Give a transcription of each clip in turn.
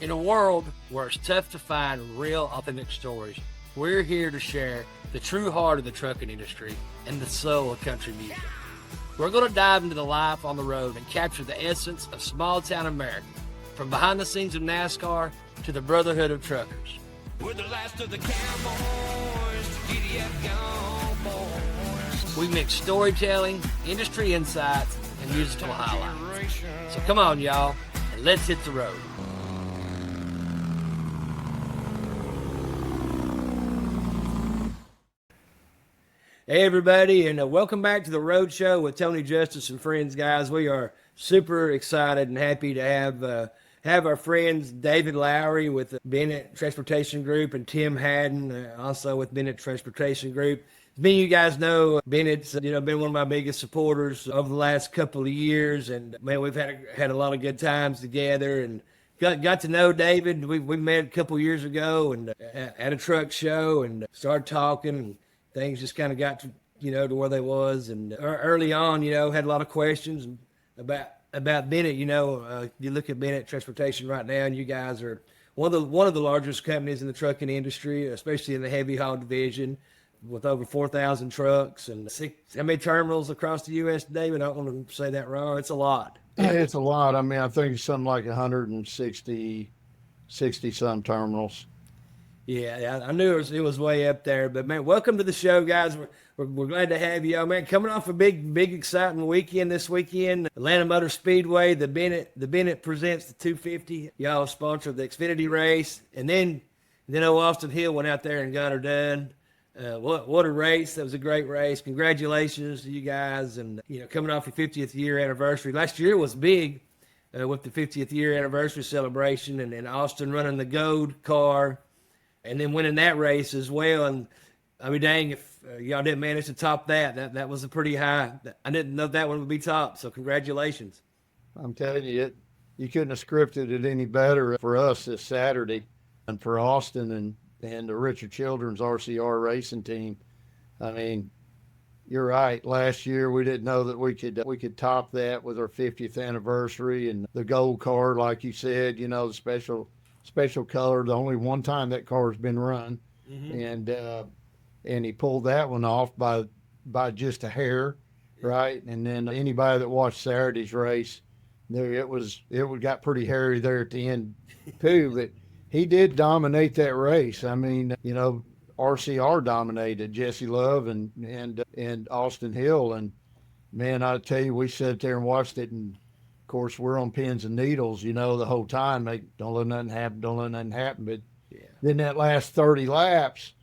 In a world where it's tough to find real, authentic stories, we're here to share the true heart of the trucking industry and the soul of country music. We're going to dive into the life on the road and capture the essence of small town America, from behind the scenes of NASCAR to the brotherhood of truckers. We're the last of the cowboys, giddy up gone boys. We mix storytelling, industry insights, and musical highlights. So come on, y'all, and let's hit the road. Hey everybody, and welcome back to the Road Show with Tony Justice and friends, guys. We are super excited and happy to have our friends David Lowry with Bennett Transportation Group and Tim Hadden, also with Bennett Transportation Group. As many of you guys know, Bennett's been one of my biggest supporters over the last couple of years, and man, we've had a lot of good times together and got to know David. We met a couple of years ago and at a truck show and started talking. And things just kind of got to where they was, and early on, had a lot of questions about Bennett. You look at Bennett Transportation right now, and you guys are one of the largest companies in the trucking industry, especially in the heavy haul division, with over 4,000 trucks and how many terminals across the U.S. David? I don't want to say that wrong. It's a lot. It's a lot. I mean, I think it's something like 160 some terminals. Yeah, I knew it was way up there. But man, welcome to the show, guys. We're glad to have you. Man, coming off a big exciting weekend this weekend, Atlanta Motor Speedway. The Bennett presents the 250. Y'all sponsored the Xfinity race, and then Austin Hill went out there and got her done. What a race! That was a great race. Congratulations to you guys, and coming off your 50th year anniversary. Last year was big with the 50th year anniversary celebration, and Austin running the gold car. And then winning that race as well. And I mean, dang, if y'all didn't manage to top that was a pretty high. I didn't know that one would be top. So congratulations. I'm telling you, you couldn't have scripted it any better for us this Saturday, and for Austin and the Richard Children's RCR racing team. I mean, you're right. Last year we didn't know that we could top that with our 50th anniversary and the gold car, like you said. The special color. The only one time that car has been run, and he pulled that one off by just a hair, right? And then anybody that watched Saturday's race knew it got pretty hairy there at the end too. But he did dominate that race. I mean, RCR dominated Jesse Love and Austin Hill, and man, I tell you, we sat there and watched it, and of course, we're on pins and needles, the whole time. Don't let nothing happen. But then that last 30 laps,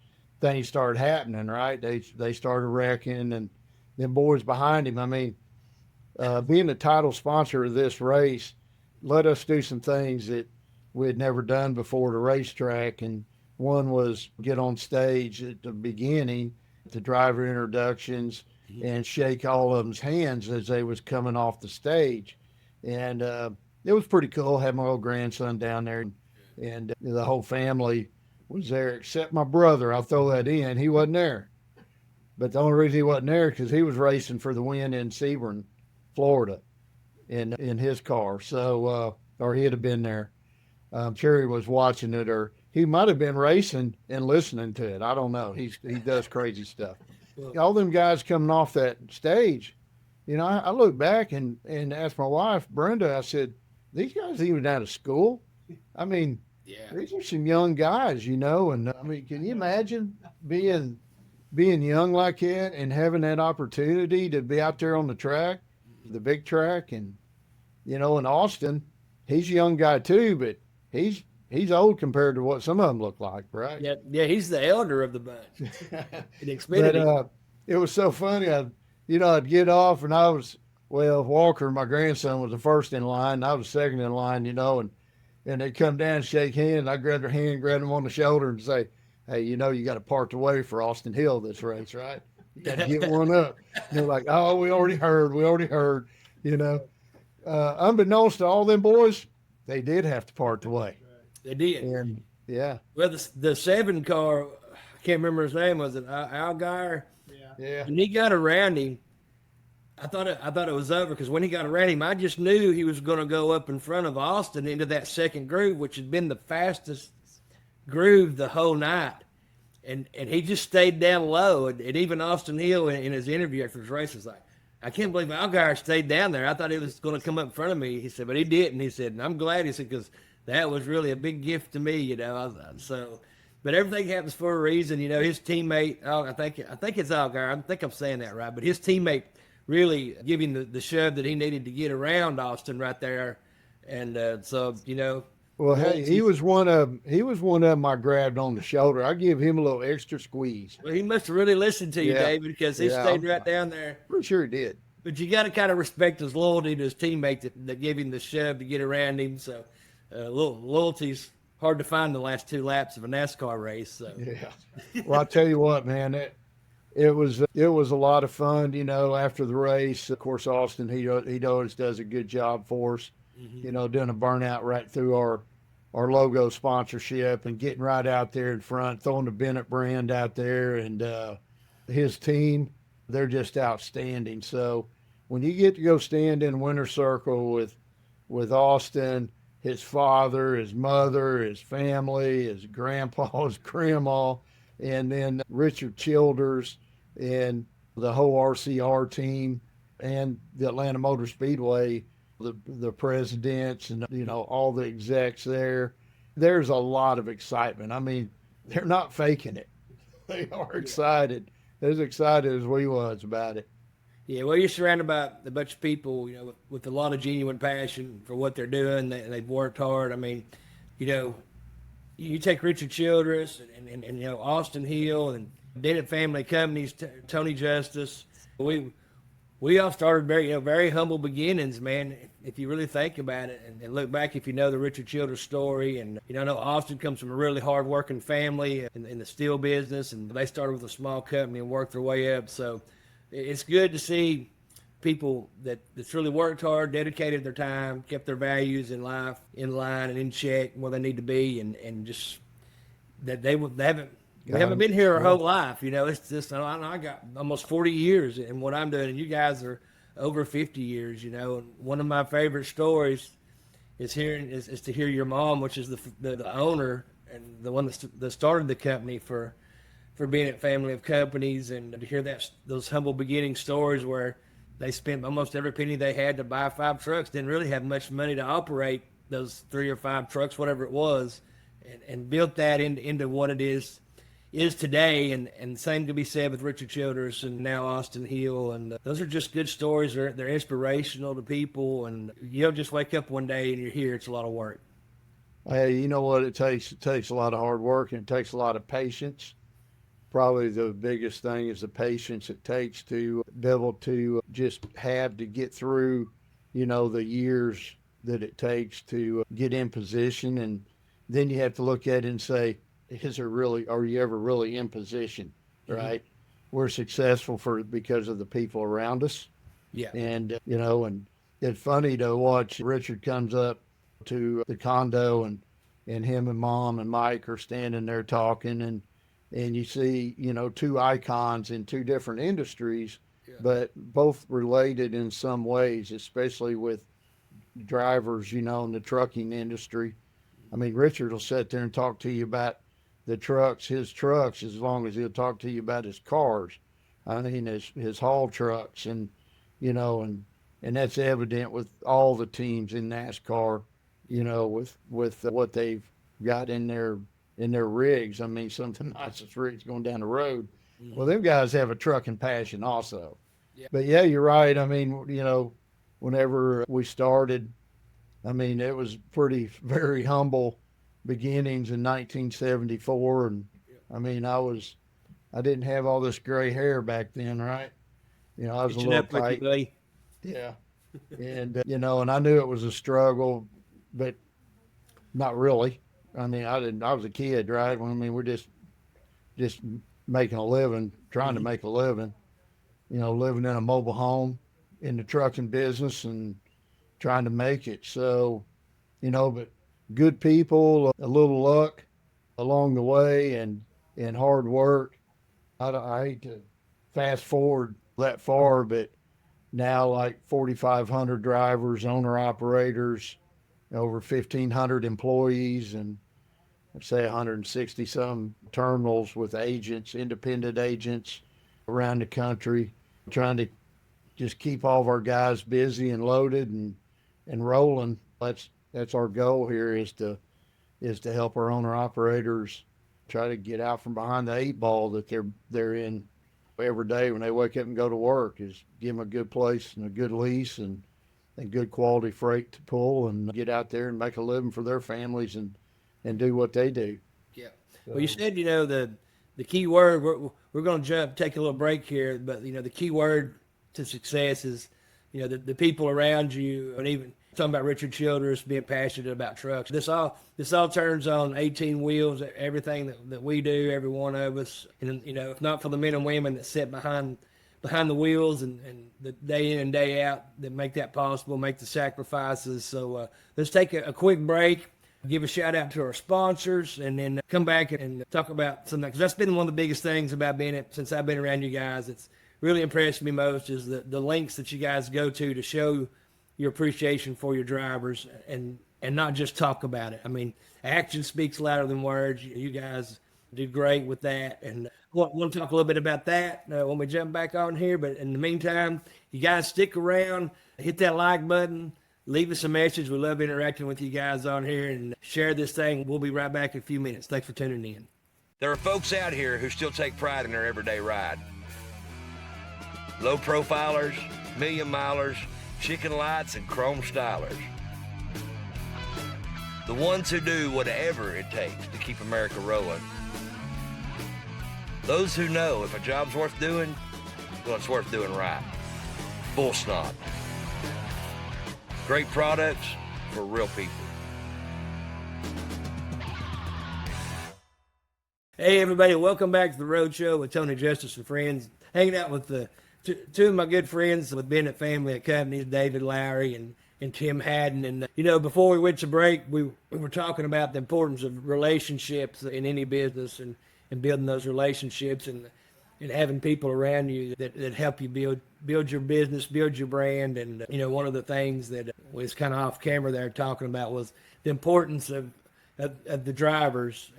things started happening, right? They started wrecking, and them boys behind him. I mean, being the title sponsor of this race, let us do some things that we had never done before at a racetrack. And one was get on stage at the beginning, the driver introductions, and shake all of them's hands as they was coming off the stage. And it was pretty cool. I had my old grandson down there, and the whole family was there except my brother. I'll throw that in. He wasn't there. But the only reason he wasn't there because he was racing for the win in Sebring, Florida, in his car. So, or he'd have been there. I'm sure he was watching it, or he might have been racing and listening to it. I don't know. He does crazy stuff. All them guys coming off that stage, I look back and asked my wife, Brenda, I said, these guys even out of school? I mean, these are some young guys, and I mean, can you imagine being young like that and having that opportunity to be out there on the track, the big track, and, in Austin, he's a young guy too, but he's old compared to what some of them look like, right? Yeah, he's the elder of the bunch. In Xfinity. But it was so funny. I'd get off, and Walker, my grandson, was the first in line, and I was second in line, and they'd come down and shake hands. I grabbed their hand, grabbed them on the shoulder, and say, hey, you got to part the way for Austin Hill this race, right? You got to get one up. And they're like, oh, we already heard. Unbeknownst to all them boys, they did have to part the way. They did. And, yeah. Well, the 7 car, I can't remember his name, was it Algar? Yeah. And he got around him. I thought it was over because when he got around him, I just knew he was going to go up in front of Austin into that second groove, which had been the fastest groove the whole night. And he just stayed down low. And even Austin Hill in his interview after his race was like, I can't believe Allgaier stayed down there. I thought he was going to come up in front of me. He said, but he didn't. He said, and I'm glad. He said, because that was really a big gift to me, you know. So, but everything happens for a reason, you know. His teammate, I think it's Allgaier. I think I'm saying that right. But his teammate really giving the shove that he needed to get around Austin right there. And so, you know. Well, hey, he was one of them I grabbed on the shoulder. I give him a little extra squeeze. Well, he must have really listened to you, Yeah. David, because he Yeah, stayed right down there. Pretty sure he did. But you got to kind of respect his loyalty to his teammate that gave him the shove to get around him. So, loyalty's hard to find the last 2 laps of a NASCAR race. So, Yeah. Well, I tell you what, man, it was a lot of fun. You know, after the race, of course, Austin he always does a good job for us. You know, doing a burnout right through our logo sponsorship and getting right out there in front, throwing the Bennett brand out there, and his team, they're just outstanding. So when you get to go stand in winner's circle with Austin, his father, his mother, his family, his grandpa, his grandma, and then Richard Childers and the whole RCR team and the Atlanta Motor Speedway, the presidents and, you know, all the execs there, there's a lot of excitement. I mean, they're not faking it. They are excited, as excited as we was about it. yeah, well, you're surrounded by a bunch of people, you know, with a lot of genuine passion for what they're doing. They've worked hard. I mean, you know, you take Richard Childress and you know, Austin Hill and Bennett Family Companies, Tony Justice. We all started very humble beginnings, man. If you really think about it and look back, if you know the Richard Childress story, and you know, I know Austin comes from a really hard-working family in the steel business, and they started with a small company and worked their way up. So it's good to see people that's really worked hard, dedicated their time, kept their values in life in line and in check where they need to be, and just that they haven't. We haven't been here our whole life, you know. It's just I got almost 40 years in what I'm doing, and you guys are over 50 years, you know. And one of my favorite stories is to hear your mom, which is the owner and the one that started the company for Bennett Family of Companies, and to hear those humble beginning stories where they spent almost every penny they had to buy 5 trucks, didn't really have much money to operate those 3 or 5 trucks, whatever it was, and built that into what it is today, and same can be said with Richard Childers and now Austin Hill, and those are just good stories. They're inspirational to people, and you don't just wake up one day and you're here. It's a lot of work. Hey, you know what it takes? It takes a lot of hard work and it takes a lot of patience. Probably the biggest thing is the patience it takes to be able to just have to get through, you know, the years that it takes to get in position, and then you have to look at it and say, are you ever really in position, right? We're successful because of the people around us. Yeah. And, you know, and it's funny to watch Richard comes up to the condo, and him and Mom and Mike are standing there talking, and you see, you know, 2 icons in 2 different industries, but both related in some ways, especially with drivers, you know, in the trucking industry. I mean, Richard will sit there and talk to you about his trucks, as long as he'll talk to you about his cars. I mean, his haul trucks, and, you know, and that's evident with all the teams in NASCAR, you know, with what they've got in their rigs. I mean, some of the nicest rigs going down the road. Well, them guys have a trucking passion also. Yeah. But yeah, you're right. I mean, you know, whenever we started, I mean, it was very humble beginnings in 1974, and I mean, I didn't have all this gray hair back then, right? You know, I was a little tight. Yeah, and you know, and I knew it was a struggle, but not really. I mean, I didn't. I was a kid, right? I mean, we're just making a living, trying to make a living. You know, living in a mobile home, in the trucking business, and trying to make it. So, you know, but good people, a little luck along the way, and hard work. I hate to fast forward that far, but now like 4,500 drivers, owner operators, over 1,500 employees, and I'd say 160 some terminals with agents, independent agents around the country, trying to just keep all of our guys busy and loaded and rolling. That's our goal here is to help our owner operators try to get out from behind the eight ball that they're in every day when they wake up and go to work, is give them a good place and a good lease and good quality freight to pull and get out there and make a living for their families and do what they do. Yeah. Well, you said, the key word, we're going to take a little break here, but, the key word to success is, the people around you, and even talking about Richard Childress being passionate about trucks. This all turns on 18 wheels, everything that we do, every one of us. And, if not for the men and women that sit behind the wheels and the day in and day out that make that possible, make the sacrifices. So let's take a quick break, give a shout out to our sponsors, and then come back and talk about something. Because that's been one of the biggest things about Bennett since I've been around you guys. It's really impressed me most is the lengths that you guys go to show your appreciation for your drivers and not just talk about it. I mean, action speaks louder than words. You guys do great with that. And we'll talk a little bit about that when we jump back on here. But in the meantime, you guys stick around, hit that like button, leave us a message. We love interacting with you guys on here, and share this thing. We'll be right back in a few minutes. Thanks for tuning in. There are folks out here who still take pride in their everyday ride. Low profilers, million milers, chicken lights, and chrome stylers. The ones who do whatever it takes to keep America rolling. Those who know if a job's worth doing, well, it's worth doing right. Full stop. Great products for real people. Hey, everybody. Welcome back to the Road Show with Tony Justice and friends. Hanging out with two of my good friends with Bennett family at companies, David Lowry and Tim Hadden. And, before we went to break, we were talking about the importance of relationships in any business and building those relationships and having people around you that help you build your business, build your brand. And, one of the things that was kind of off camera there talking about was the importance of the drivers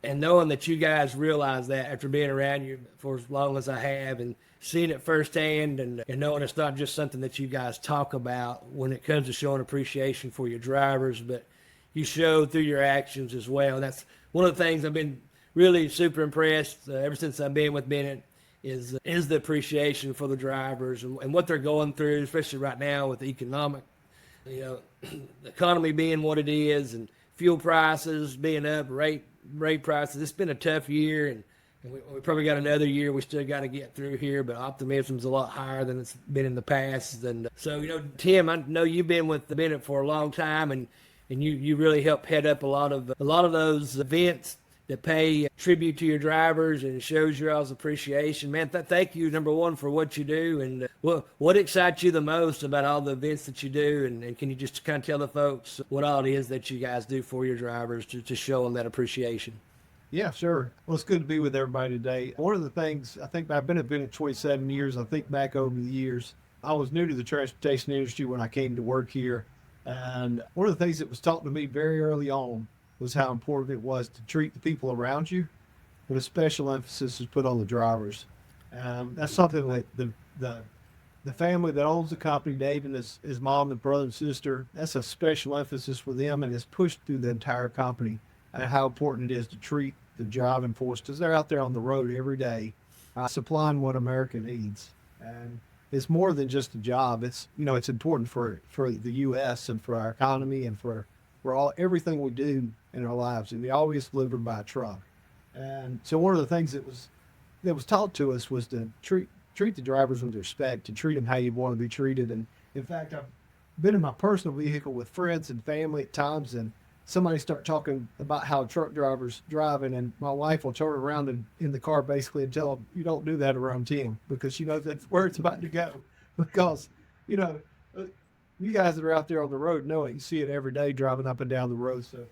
and knowing that you guys realize that after being around you for as long as I have and seeing it firsthand and knowing it's not just something that you guys talk about when it comes to showing appreciation for your drivers, but you show through your actions as well. And that's one of the things I've been really super impressed ever since I've been with Bennett is the appreciation for the drivers and what they're going through, especially right now with the the economy being what it is and fuel prices being up, rate prices. It's been a tough year, and we probably got another year we still got to get through here, but optimism's a lot higher than it's been in the past. And so, Tim, I know you've been with the Bennett for a long time, and you really help head up a lot of those events that pay tribute to your drivers and shows your all's appreciation. Man, thank you, number one, for what you do. And what excites you the most about all the events that you do? And can you just kind of tell the folks what all it is that you guys do for your drivers to show them that appreciation? Yeah, sure. Well, it's good to be with everybody today. One of the things, I think I've been at Bennett 27 years. I think back over the years, I was new to the transportation industry when I came to work here. And one of the things that was taught to me very early on was how important it was to treat the people around you, but a special emphasis is put on the drivers. That's something that the family that owns the company, Dave and his mom and brother and sister, that's a special emphasis for them, and it's pushed through the entire company and how important it is to treat the driving force, because they're out there on the road every day supplying what America needs. And it's more than just a job. It's it's important for the U.S. and for our economy and for everything we do in our lives, and they always delivered by a truck. And so one of the things that was taught to us was to treat the drivers with respect, to treat them how you want to be treated. And in fact, I've been in my personal vehicle with friends and family at times, and somebody start talking about how a truck driver's driving, and my wife will turn around in the car basically and tell them, "You don't do that around Tim," because that's where it's about to go. Because you guys that are out there on the road know it. You see it every day driving up and down the road. So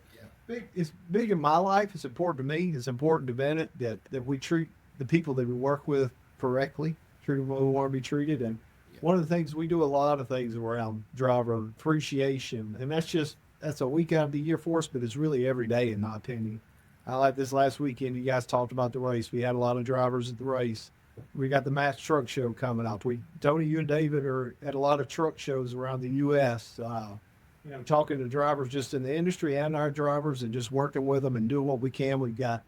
it's big in my life. It's important to me. It's important to Bennett that we treat the people that we work with correctly, treat them the way we want to be treated. And One of the things we do a lot of things around driver appreciation, and that's a week out of the year for us, but it's really every day in my opinion. I like this last weekend. You guys talked about the race. We had a lot of drivers at the race. We got the Mass Truck Show coming up. Tony, you and David are at a lot of truck shows around the U.S. Talking to drivers just in the industry and our drivers, and just working with them and doing what we can. We've got,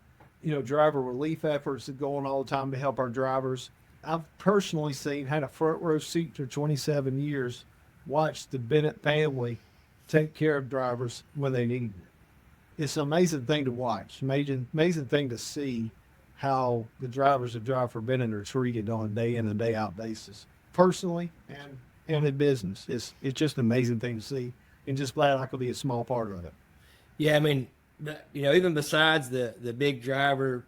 driver relief efforts that go on all the time to help our drivers. I've personally had a front row seat for 27 years, watched the Bennett family take care of drivers when they need it. It's an amazing thing to watch, amazing thing to see how the drivers that drive for Bennett are treated on a day in and day out basis, personally and in business. It's just an amazing thing to see, and just glad I could be a small part of it. Yeah, I mean, even besides the big driver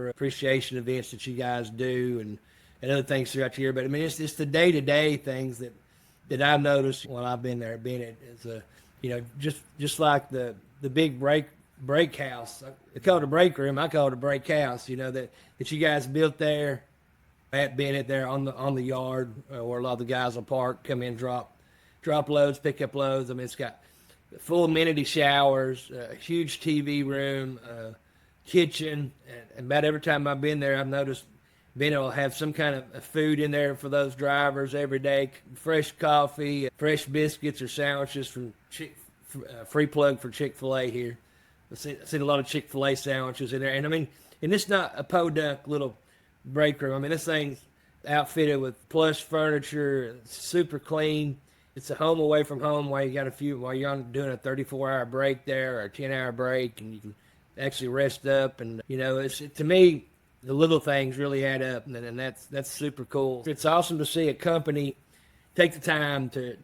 appreciation events that you guys do and other things throughout the year, but I mean, it's the day-to-day things that I've noticed while I've been there at Bennett is, just like the big break house. They call it a break room. I call it a break house, that you guys built there at Bennett there on the yard where a lot of the guys will park, come in, drop loads, pick up loads. I mean, it's got full amenity showers, a huge TV room, kitchen, and about every time I've been there, I've noticed Bennett will have some kind of food in there for those drivers every day, fresh coffee, fresh biscuits or sandwiches from free plug for Chick-fil-A here. I've seen a lot of Chick-fil-A sandwiches in there. And I mean, and it's not a podunk little break room. I mean, this thing's outfitted with plush furniture, super clean. It's a home away from home while you're doing a 34-hour break there or a 10-hour break, and you can actually rest up. And, to me, the little things really add up, and that's super cool. It's awesome to see a company take the time to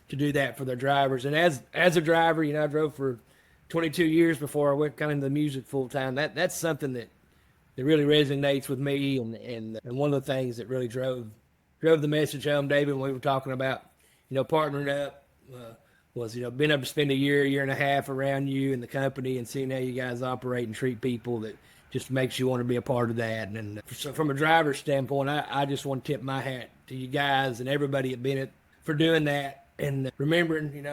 do that for their drivers. And as a driver, I drove for 22 years before I went kind of into the music full time. That's something that really resonates with me, and one of the things that really drove the message home, David, when we were talking about partnering up was being able to spend a year and a half around you and the company and seeing how you guys operate and treat people. That just makes you want to be a part of that. And so from a driver's standpoint, I just want to tip my hat to you guys and everybody at Bennett for doing that. And remembering,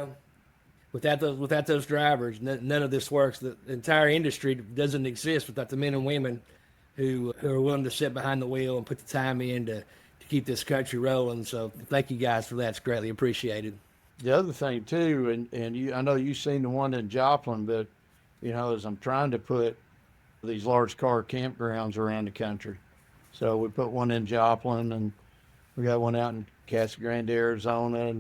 without those drivers, none of this works. The entire industry doesn't exist without the men and women who are willing to sit behind the wheel and put the time in to keep this country rolling. So thank you guys for that. It's greatly appreciated. The other thing too, and I know you've seen the one in Joplin, but as I'm trying to put these large car campgrounds around the country. So we put one in Joplin, and we got one out in Casa Grande, Arizona,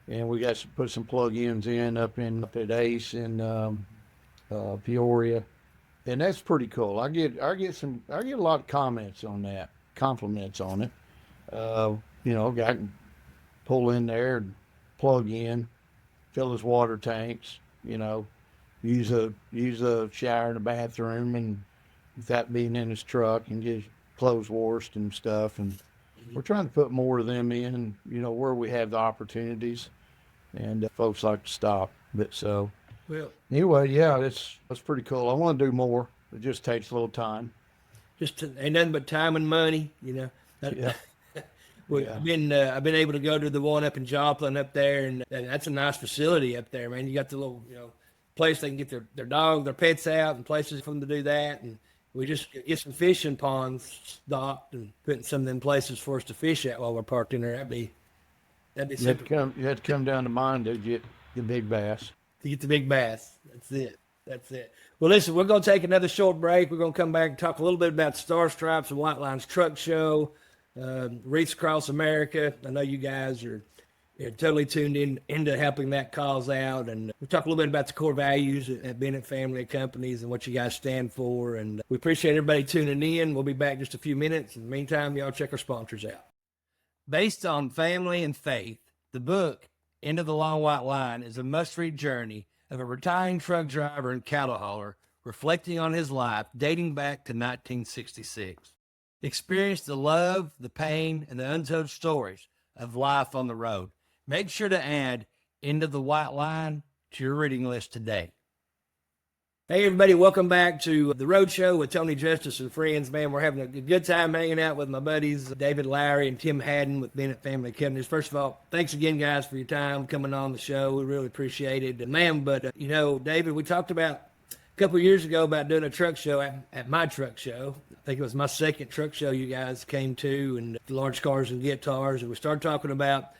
and we got put some plug-ins in up at Ace in Peoria, and that's pretty cool. I get a lot of compliments on it. Guy can pull in there and plug in, fill his water tanks, use a shower in the bathroom, and without being in his truck, and get his clothes washed and stuff. And we're trying to put more of them in, where we have the opportunities, and folks like to stop. But so, Well, anyway, yeah, that's pretty cool. I want to do more. It just takes a little time. ain't nothing but time and money, Yeah. Yeah. I've been able to go to the one up in Joplin up there, and that's a nice facility up there, man. You got the little, place they can get their dog, their pets out, and places for them to do that. And we just get some fishing ponds stocked and putting some of them places for us to fish at while we're parked in there. That'd be You had to come down to mine to get the big bass. to get the big bass. That's it. Well, listen, we're going to take another short break. We're going to come back and talk a little bit about Star Stripes and White Lines Truck Show, Wreaths Across America. I know you guys are totally tuned into helping that cause out. And we'll talk a little bit about the core values at Bennett Family of Companies and what you guys stand for. And we appreciate everybody tuning in. We'll be back in just a few minutes. In the meantime, y'all check our sponsors out. Based on family and faith, the book, Into the Long White Line, is a must-read journey of a retiring truck driver and cattle hauler reflecting on his life dating back to 1966. Experience the love, the pain, and the untold stories of life on the road. Make sure to add Into the White Line to your reading list today. Hey everybody, welcome back to the Road Show with Tony Justice and friends. Man, we're having a good time hanging out with my buddies David Lowry and Tim Hadden with Bennett Family Companies. First of all, thanks again, guys, for your time coming on the show. We really appreciate it, man. But you know, David, we talked about a couple of years ago about doing a truck show at my truck show. I think it was my second truck show you guys came to, and large cars and guitars, and we started talking about,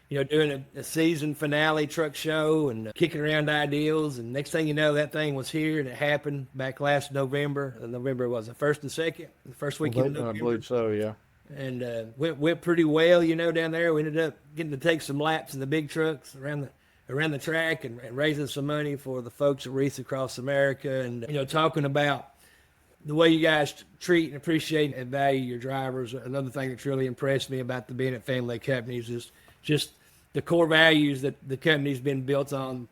you know, doing a season finale truck show and kicking around ideals. And next thing you know, that thing was here, and it happened back last November. November was the 1st and 2nd, the first weekend of November. I believe so, yeah. And went pretty well, you know, down there. We ended up getting to take some laps in the big trucks around the track and raising some money for the folks at Wreaths Across America. And, you know, talking about the way you guys treat and appreciate and value your drivers. Another thing that's really impressed me about the Bennett Family Companies is just the core values that the company's been built on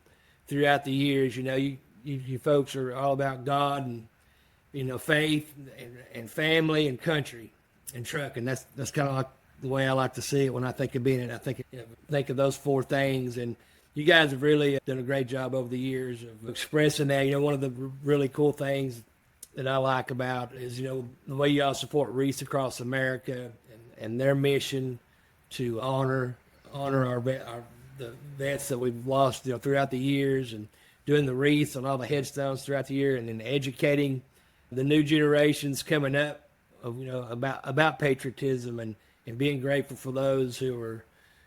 throughout the years. You know, you folks are all about God and, you know, faith and family and country and truck. And that's kind of like the way I like to see it when I think of Bennett. I think of those four things. And you guys have really done a great job over the years of expressing that. You know, one of the really cool things that I like about is, you know, the way y'all support Wreaths Across America and their mission to honor the vets that we've lost, you know, throughout the years, and doing the wreaths on all the headstones throughout the year, and then educating the new generations coming up of, you know, about patriotism and being grateful for those who are,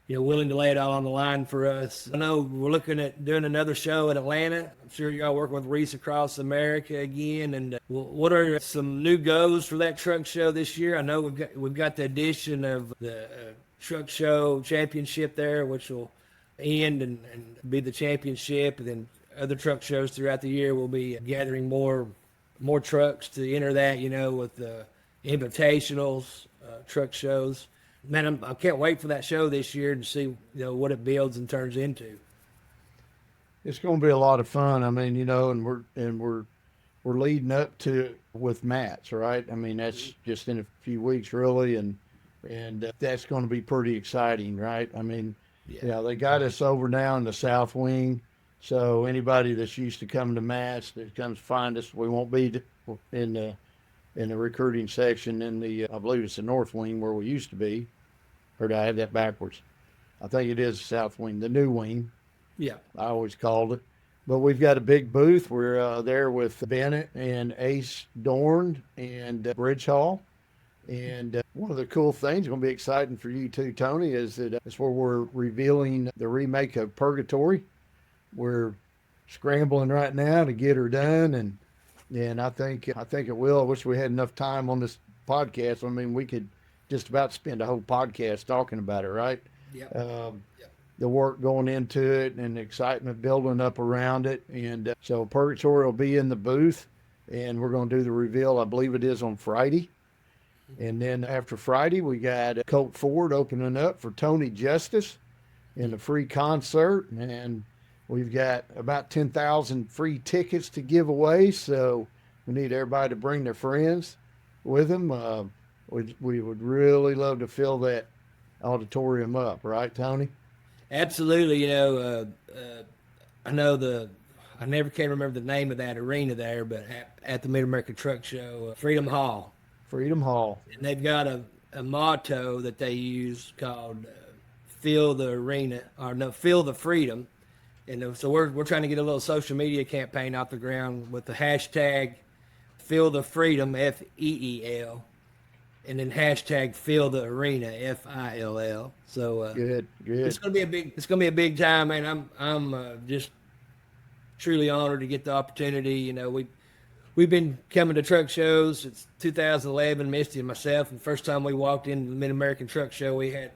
you know, willing to lay it all on the line for us. I know we're looking at doing another show in Atlanta. I'm sure y'all working with Wreaths Across America again. And what are some new goals for that truck show this year? I know we've got the addition of the truck show championship there, which will end and be the championship. And then other truck shows throughout the year will be gathering more trucks to enter that, you know, with the invitationals, truck shows. Man, I can't wait for that show this year to see, you know, what it builds and turns into. It's going to be a lot of fun. I mean, you know, and we're leading up to it with Matt's, right? I mean, that's just in a few weeks, really, and that's going to be pretty exciting, right? I mean, yeah, they got us over now in the South Wing, so anybody that's used to coming to Matt's that comes find us, we won't be in the recruiting section in the, I believe it's the North Wing where we used to be, or did I have that backwards? I think it is the South Wing, the new wing. Yeah, I always called it. But we've got a big booth. We're there with Bennett and Ace Dorn and Bridge Hall. And one of the cool things, going to be exciting for you too, Tony, is that it's where we're revealing the remake of Purgatory. We're scrambling right now to get her done, and I think it will. I wish we had enough time on this podcast. I mean, we could just about spend a whole podcast talking about it, right? Yeah. The work going into it and the excitement building up around it. And so Purgatory will be in the booth, and we're going to do the reveal. I believe it is on Friday. And then after Friday, we got Colt Ford opening up for Tony Justice in a free concert. And we've got about 10,000 free tickets to give away. So we need everybody to bring their friends with them. We would really love to fill that auditorium up. Right, Tony? Absolutely. You know, I know I never can remember the name of that arena there, but at the Mid-American Truck Show, Freedom Hall. Freedom Hall. And they've got a motto that they use called "Fill the Arena," or no, "Fill the Freedom." And so we're trying to get a little social media campaign off the ground with the hashtag "Fill the Freedom" FEEL, and then hashtag "Fill the Arena" FILL. So good. It's gonna be a big time, man. I'm just truly honored to get the opportunity. You know, we've been coming to truck shows since 2011, Misty and myself. And the first time we walked into the Mid-American Truck Show, we had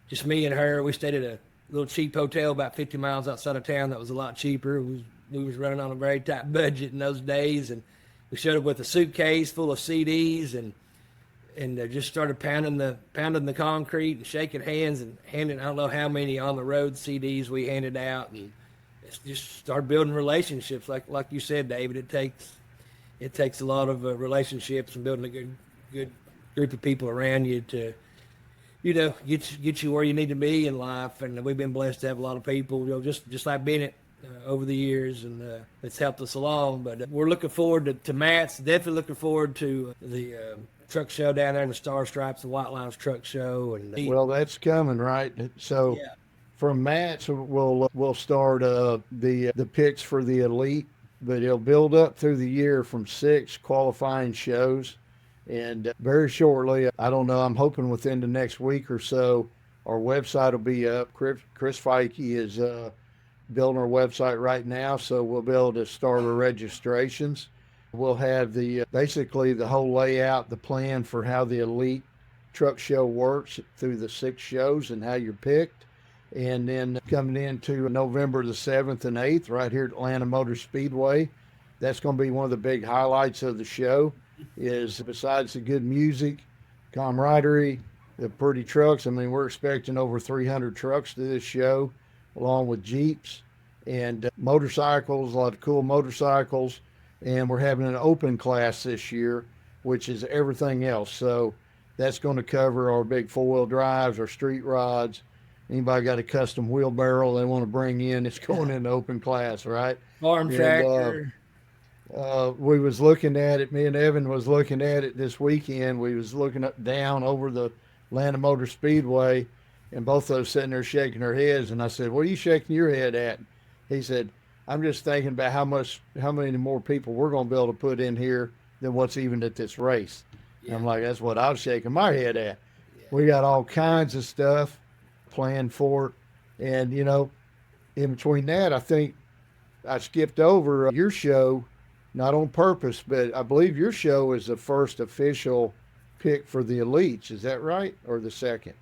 just me and her. We stayed at a little cheap hotel about 50 miles outside of town that was a lot cheaper. We was running on a very tight budget in those days. And we showed up with a suitcase full of CDs and just started pounding the concrete and shaking hands and handing, I don't know how many on the road CDs we handed out. And it's just started building relationships. Like you said, David, it takes a lot of relationships and building a good group of people around you to, you know, get you where you need to be in life. And we've been blessed to have a lot of people, you know, just like Bennett over the years, and it's helped us along. But we're looking forward to Matt's. Definitely looking forward to the truck show down there in the Star Stripes, the White Lines Truck Show. And Well, that's coming, right? So yeah, from Matt's, we'll start the picks for the elite, but it'll build up through the year from 6 qualifying shows, and very shortly, I don't know, I'm hoping within the next week or so, our website will be up. Chris Feige is building our website right now, so we'll be able to start our registrations. We'll have the basically the whole layout, the plan for how the elite truck show works through the 6 shows and how you're picked. And then coming into November the 7th and 8th, right here at Atlanta Motor Speedway, that's going to be one of the big highlights of the show. Is besides the good music, camaraderie, the pretty trucks. I mean, we're expecting over 300 trucks to this show, along with Jeeps and motorcycles, a lot of cool motorcycles. And we're having an open class this year, which is everything else. So that's going to cover our big 4-wheel drives, our street rods. Anybody got a custom wheelbarrow they want to bring in, it's going in the open class, right? farm tractor. We was looking at it, me and Evan was looking at it this weekend. We was looking down over the Atlanta Motor Speedway, and both of us sitting there shaking our heads. And I said, "What are you shaking your head at?" He said, "I'm just thinking about how many more people we're going to be able to put in here than what's even at this race." Yeah. I'm like, that's what I was shaking my head at. Yeah. We got all kinds of stuff planned for it. And, in between that, I think I skipped over your show, not on purpose, but I believe your show is the first official pick for the elites. Is that right? Or the second?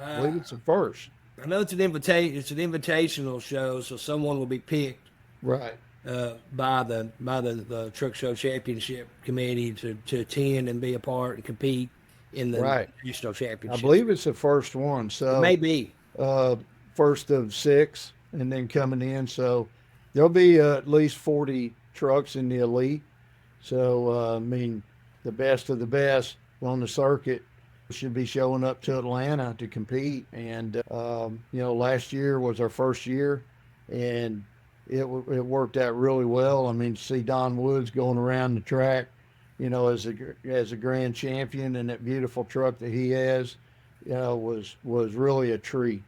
I believe it's the first. I know it's an invitational show, so someone will be picked. Right. By the Truck Show Championship Committee to attend and be a part and compete in the national championship. I believe it's the first one. So it may be first of 6, and then coming in. So there'll be at least 40 trucks in the elite. So I mean, the best of the best on the circuit should be showing up to Atlanta to compete. And last year was our first year, and it worked out really well. I mean, to see Don Woods going around the track, as a grand champion, and that beautiful truck that he has, was really a treat.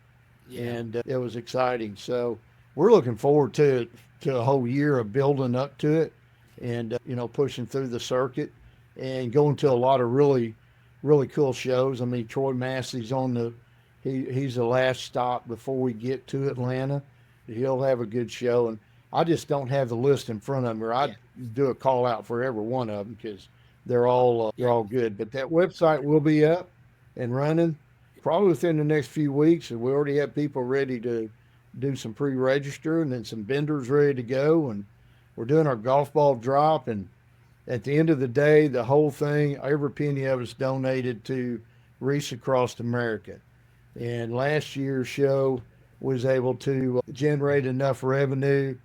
Yeah. And it was exciting. So we're looking forward to a whole year of building up to it, and pushing through the circuit and going to a lot of really, really cool shows. I mean, Troy Massey's he's the last stop before we get to Atlanta. He'll have a good show, and I just don't have the list in front of me. I'd do a call out for every one of them because they're all good. But that website will be up and running probably within the next few weeks, and we already have people ready to do some pre-register, and then some vendors ready to go, and we're doing our golf ball drop. And at the end of the day, the whole thing, every penny of it's donated to Wreaths Across America. And last year's show was able to generate enough revenue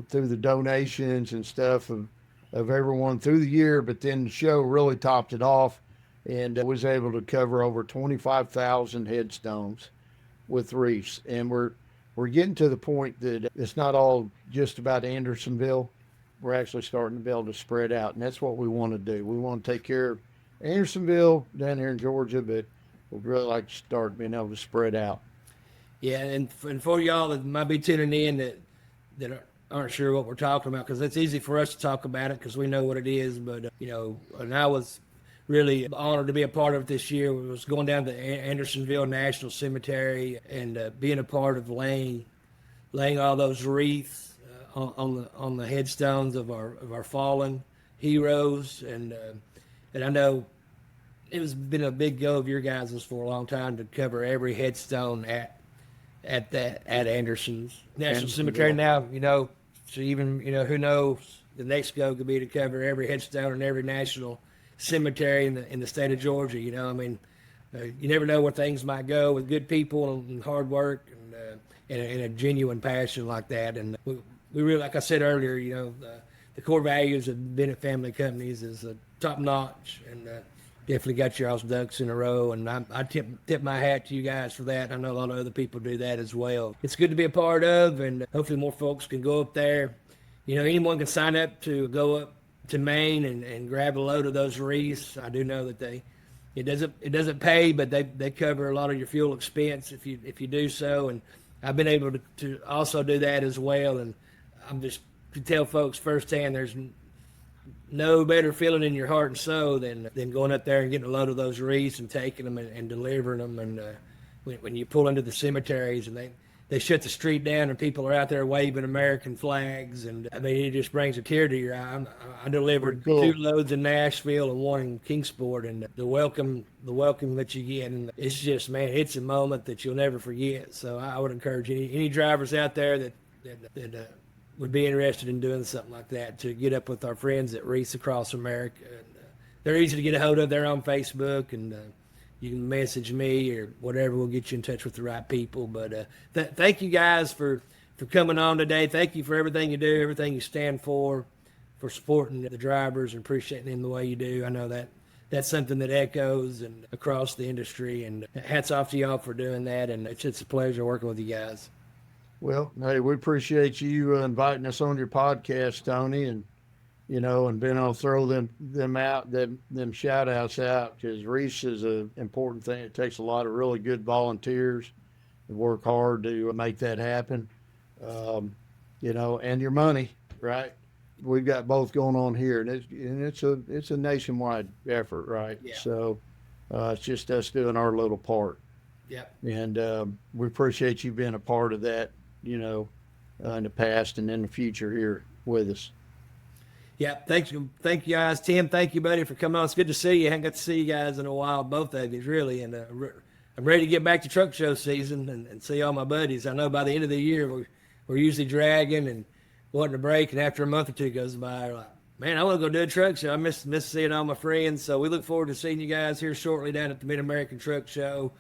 through the donations and stuff of everyone through the year, but then the show really topped it off and was able to cover over 25,000 headstones with wreaths. And we're getting to the point that it's not all just about Andersonville. We're actually starting to be able to spread out, and that's what we want to do. We want to take care of Andersonville down here in Georgia, but we'd really like to start being able to spread out. Yeah, and for y'all that might be tuning in that aren't sure what we're talking about, because it's easy for us to talk about it because we know what it is. But and I was really honored to be a part of it this year. We was going down to Andersonville National Cemetery and being a part of laying all those wreaths on the headstones of our fallen heroes, and I know it was been a big goal of your guys' for a long time to cover every headstone at Anderson's National Cemetery. Now, so even, who knows, the next goal could be to cover every headstone in every national cemetery in the state of Georgia. I mean, you never know where things might go with good people and hard work and a genuine passion like that. And we really, like I said earlier, the core values of Bennett Family Companies is top notch, and definitely got y'all's ducks in a row, and I tip my hat to you guys for that. I know a lot of other people do that as well. It's good to be a part of, and hopefully more folks can go up there. Anyone can sign up to go up to Maine and grab a load of those wreaths. I do know that it doesn't pay, but they cover a lot of your fuel expense if you do so, and I've been able to also do that as well, and I'm just to tell folks firsthand, there's no better feeling in your heart and soul than going up there and getting a load of those wreaths and taking them and delivering them. And when you pull into the cemeteries and they shut the street down and people are out there waving American flags, and I mean, it just brings a tear to your eye. I delivered Cool. 2 loads in Nashville and 1 in Kingsport, and the welcome that you get, and it's just, man, it's a moment that you'll never forget. So I would encourage any drivers out there that would be interested in doing something like that to get up with our friends at Wreaths Across America. And, they're easy to get a hold of. They're on Facebook, and you can message me or whatever. We'll get you in touch with the right people. But thank you guys for coming on today. Thank you for everything you do, everything you stand for supporting the drivers and appreciating them the way you do. I know that's something that echoes and across the industry, and hats off to y'all for doing that. And it's just a pleasure working with you guys. Well, hey, we appreciate you inviting us on your podcast, Tony, and and Ben, I'll throw them shout outs out, because Wreaths is an important thing. It takes a lot of really good volunteers to work hard to make that happen. And your money, right? We've got both going on here, and it's a nationwide effort, right? Yeah. So it's just us doing our little part. Yeah. And we appreciate you being a part of that, in the past and in the future here with us. Yeah, thank you guys. Tim, thank you, buddy, for coming on. It's good to see you. I haven't got to see you guys in a while, both of you, really. And I'm ready to get back to truck show season and see all my buddies. I know by the end of the year, we're usually dragging and wanting a break, and after a month or two goes by, we're like, man, I want to go do a truck show. I miss seeing all my friends. So we look forward to seeing you guys here shortly down at the Mid-American Truck Show.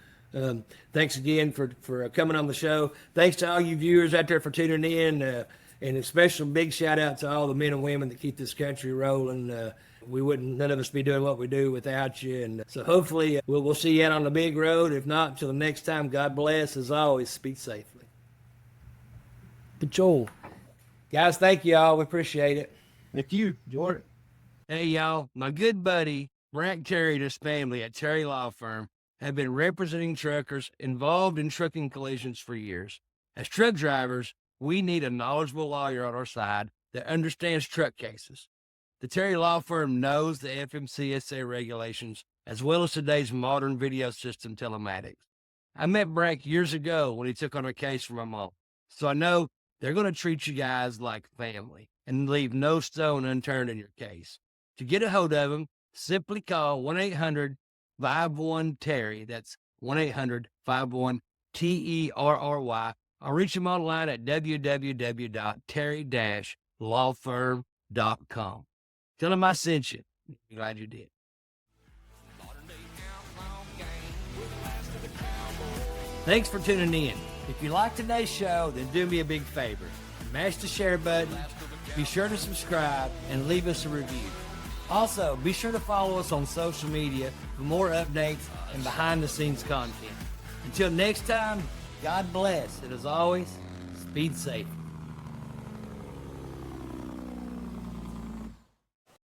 Thanks again for coming on the show. Thanks to all you viewers out there for tuning in. And a special big shout out to all the men and women that keep this country rolling. None of us be doing what we do without you. And so hopefully we'll see you out on the big road. If not, until the next time, God bless. As always, speed safely. Patrol. Guys, thank you all. We appreciate it. Thank you, Jordan. Hey, y'all. My good buddy, Frank Terry and his family at Terry Law Firm have been representing truckers involved in trucking collisions for years. As truck drivers, we need a knowledgeable lawyer on our side that understands truck cases. The Terry Law Firm knows the FMCSA regulations as well as today's modern video system telematics. I met Frank years ago when he took on a case for my mom, so I know they're going to treat you guys like family and leave no stone unturned in your case. To get a hold of him, simply call 1-800-51-TERRY. That's 1-800-51-TERRY. Or reach him online at www.terry-lawfirm.com. Tell him I sent you. Glad you did. Thanks for tuning in. If you like today's show, then do me a big favor. Mash the share button, be sure to subscribe, and leave us a review. Also, be sure to follow us on social media for more updates and behind-the-scenes content. Until next time, God bless, and as always, speed safe.